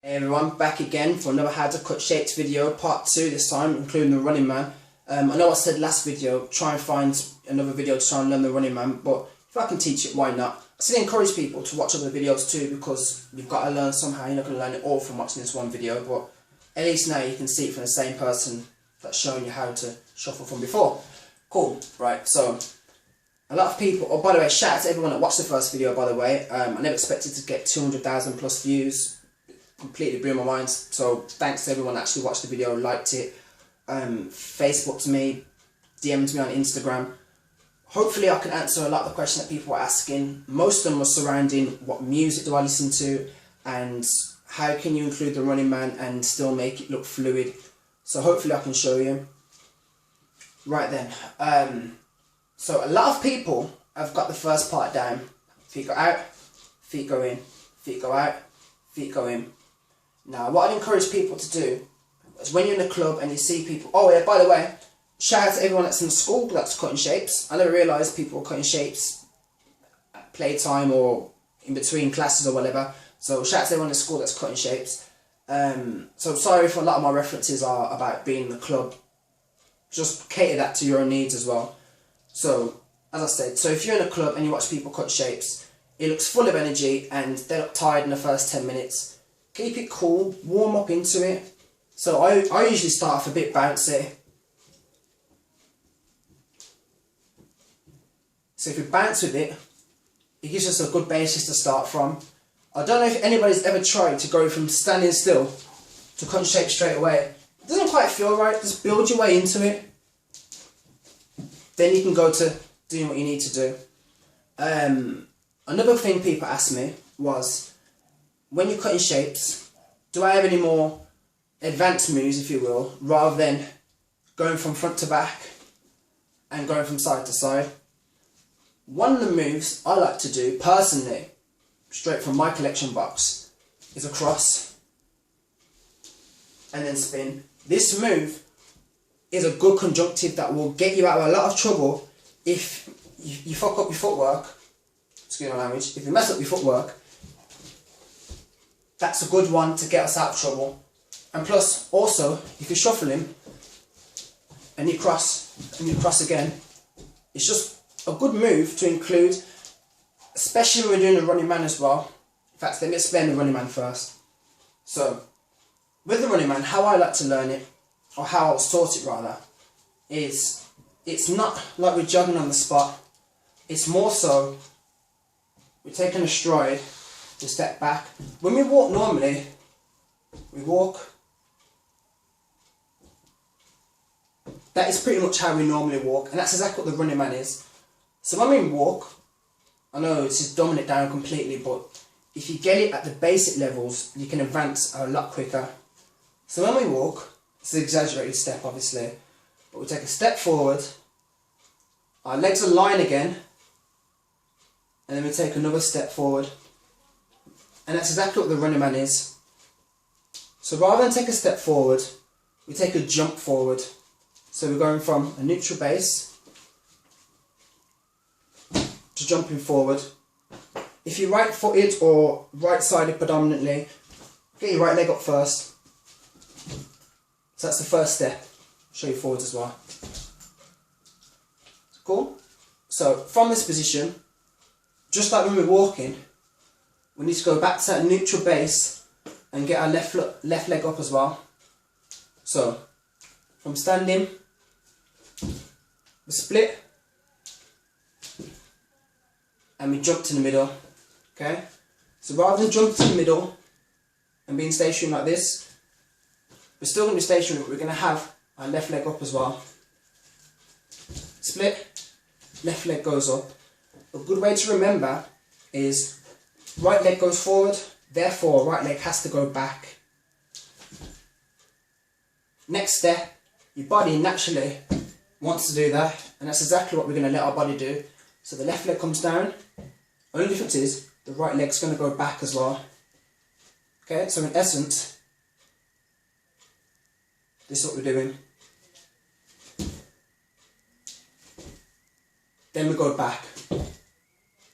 Hey everyone, back again for another how to cut shapes video, part 2 this time, including the running man. I know I said last video, try and find another video to try and learn the running man, but if I can teach it, why not? I still encourage people to watch other videos too, because you've got to learn somehow. You're not going to learn it all from watching this one video, but at least now you can see it from the same person that's showing you how to shuffle from before. Cool, right, so a lot of people, oh by the way, shout out to everyone that watched the first video by the way. I never expected to get 200,000 plus views. Completely blew my mind, so thanks to everyone that actually watched the video, liked it, Facebooked me, DM'd me on Instagram. Hopefully I can answer a lot of the questions that people were asking. Most of them were surrounding what music do I listen to and how can you include the running man and still make it look fluid. So hopefully I can show you. Right then, so a lot of people have got the first part down. Feet go out, feet go in, feet go out, feet go in. Now, what I'd encourage people to do is when you're in a club and you see people... Oh yeah, by the way, shout out to everyone that's in school that's cutting shapes. I never realised people were cutting shapes at playtime or in between classes or whatever. So shout out to everyone in school that's cutting shapes. So sorry if a lot of my references are about being in the club. Just cater that to your own needs as well. So, as I said, so if you're in a club and you watch people cut shapes, it looks full of energy and they look tired in the first 10 minutes. Keep it cool, warm up into it. So I usually start off a bit bouncy. So if we bounce with it, it gives us a good basis to start from. I don't know if anybody's ever tried to go from standing still to cut shape straight away. It doesn't quite feel right, just build your way into it. Then you can go to doing what you need to do. Another thing people asked me was, when you're cutting shapes, do I have any more advanced moves, if you will, rather than going from front to back and going from side to side? One of the moves I like to do, personally, straight from my collection box, is a cross and then spin. This move is a good conjunctive that will get you out of a lot of trouble if you fuck up your footwork. Excuse my language. If you mess up your footwork, that's a good one to get us out of trouble. And plus, also, if you're shuffling and you cross again, it's just a good move to include, especially when we're doing a running man as well. In fact, let me explain the running man first. So, with the running man, how I like to learn it, or how I was taught it rather, is it's not like we're jogging on the spot. It's more so we're taking a stride to step back. When we walk normally, we walk. That is pretty much how we normally walk, and that's exactly what the running man is. So when we walk, I know it's just dumbing it down completely, but if you get it at the basic levels, you can advance a lot quicker. So when we walk, it's an exaggerated step obviously, but we take a step forward, our legs align again, and then we take another step forward. And that's exactly what the running man is. So rather than take a step forward, we take a jump forward. So we're going from a neutral base to jumping forward. If you're right footed or right sided predominantly, get your right leg up first. So that's the first step. I'll show you forwards as well. Cool? So from this position, just like when we're walking, we need to go back to that neutral base and get our left leg up as well. So, from standing, we split, and we jump to the middle, okay? So rather than jump to the middle and being stationary like this, we're still going to be stationary, but we're going to have our left leg up as well. Split, left leg goes up. A good way to remember is right leg goes forward, therefore right leg has to go back. Next step, your body naturally wants to do that, and that's exactly what we're going to let our body do. So the left leg comes down, only difference is the right leg's going to go back as well. Okay, so in essence, this is what we're doing. Then we go back.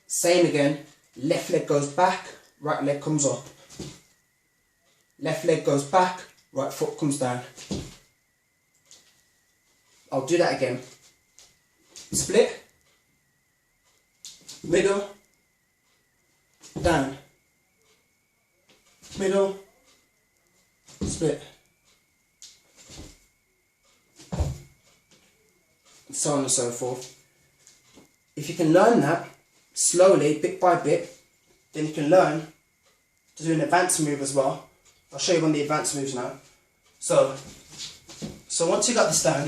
Same again, left leg goes back, right leg comes up. left leg goes back, right foot comes down. I'll do that again. Split, middle, down, middle, split, and so on and so forth. If you can learn that slowly, bit by bit, then you can learn to do an advanced move as well. I'll show you one of the advanced moves now. So once you got this down,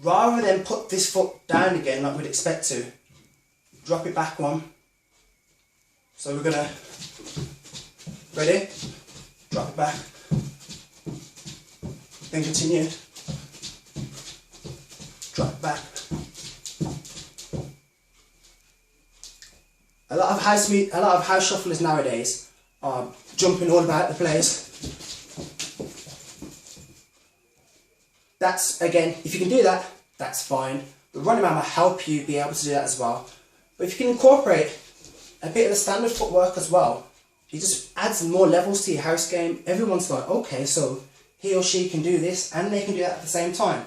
rather than put this foot down again like we'd expect to, drop it back one. So we're gonna, ready? Drop it back. Then continue. Drop it back. A lot of house shufflers nowadays are jumping all about the place. That's, again, if you can do that, that's fine. The running man will help you be able to do that as well. But if you can incorporate a bit of the standard footwork as well, it just adds more levels to your house game. Everyone's like, okay, so he or she can do this and they can do that at the same time.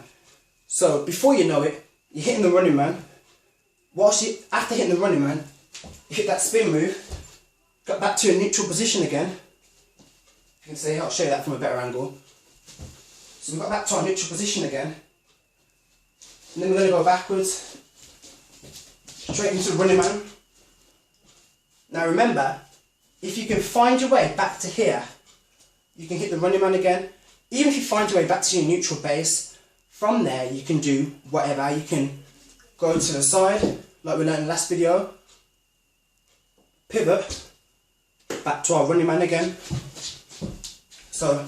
So before you know it, you're hitting the running man. After hitting the running man, you hit that spin move, got back to a neutral position again. You can see, I'll show you that from a better angle. So we got back to our neutral position again. And then we're going to go backwards, straight into the running man. Now remember, if you can find your way back to here, you can hit the running man again. Even if you find your way back to your neutral base, from there you can do whatever. You can go to the side, like we learned in the last video, pivot, back to our running man again. So,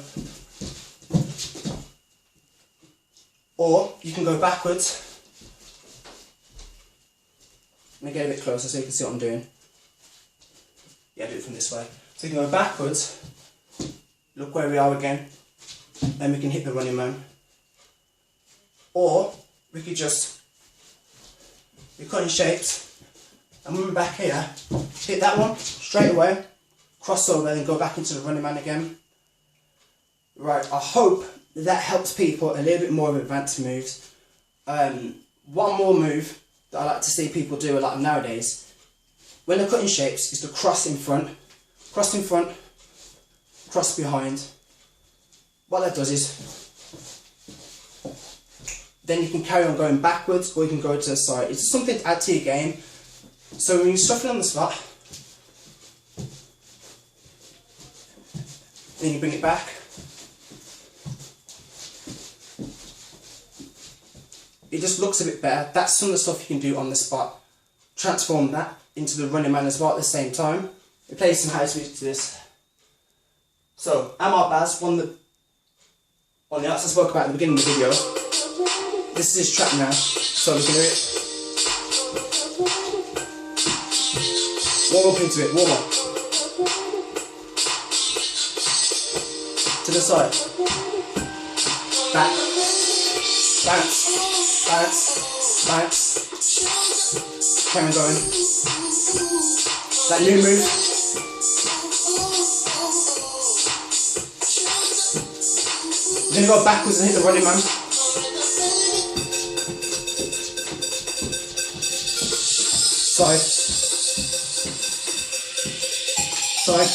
or you can go backwards. Let me get a bit closer so you can see what I'm doing. Yeah, do it from this way. So you can go backwards, look where we are again, then we can hit the running man. Or we could just, we're cutting shapes, and when we're back here, hit that one straight away, cross over, then go back into the running man again. Right, I hope that helps people a little bit more of advanced moves. One more move that I like to see people do a lot nowadays, when they're cutting shapes, is to cross in front, cross behind. What that does is, then you can carry on going backwards or you can go to the side. It's just something to add to your game. So when you're shuffling on the spot, then you bring it back. It just looks a bit better. That's some of the stuff you can do on the spot. Transform that into the running man as well at the same time. We play some house music to this. So, Amaar Baz, one that I spoke about at the beginning of the video. This is his track now, so we can hear it. Warm up into it, warm up. To the side. Back. Bounce. Bounce. Bounce. Carry on going. That new move. We're going to go backwards and hit the running man. Side. Side.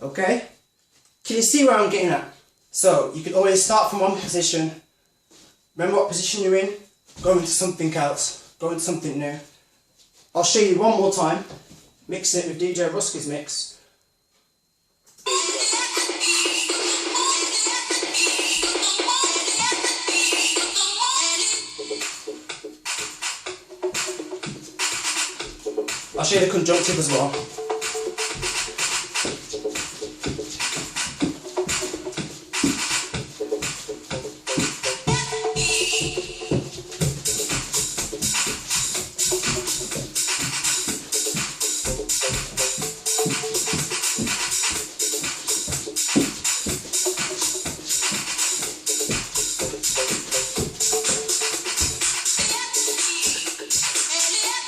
Okay, can you see where I'm getting at? So you can always start from one position, remember what position you're in, go into something else, go into something new. I'll show you one more time, mix it with DJ Ruske's mix. I'll show you the conjunctive as well.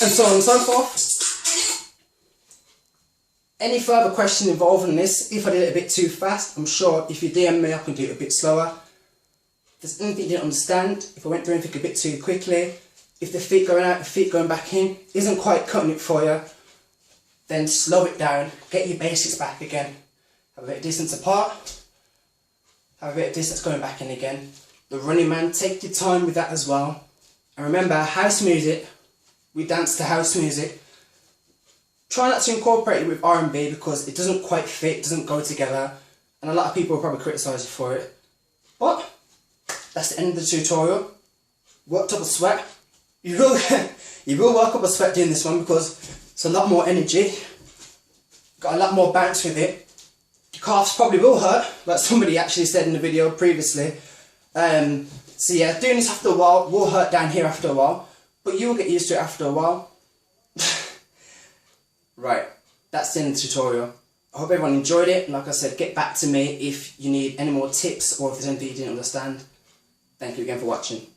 and so on and so forth. Any further question involved in this, if I did it a bit too fast, I'm sure if you DM me I can do it a bit slower. If there's anything you didn't understand, if I went through anything a bit too quickly, if the feet going out, the feet going back in isn't quite cutting it for you, then slow it down, get your basics back again. Have a bit of distance apart, have a bit of distance going back in again. The running man, take your time with that as well. And remember, house music, we dance to house music. Try not to incorporate it with R&B because it doesn't quite fit, doesn't go together, and a lot of people will probably criticise you for it. But that's the end of the tutorial. Worked up a sweat. You will work up a sweat doing this one because it's a lot more energy. Got a lot more bounce with it. Your calves probably will hurt, like somebody actually said in the video previously. So yeah, doing this after a while will hurt down here after a while, but you will get used to it after a while. Right, that's the end of the tutorial. I hope everyone enjoyed it. Like I said, get back to me if you need any more tips or if there's anything you didn't understand. Thank you again for watching.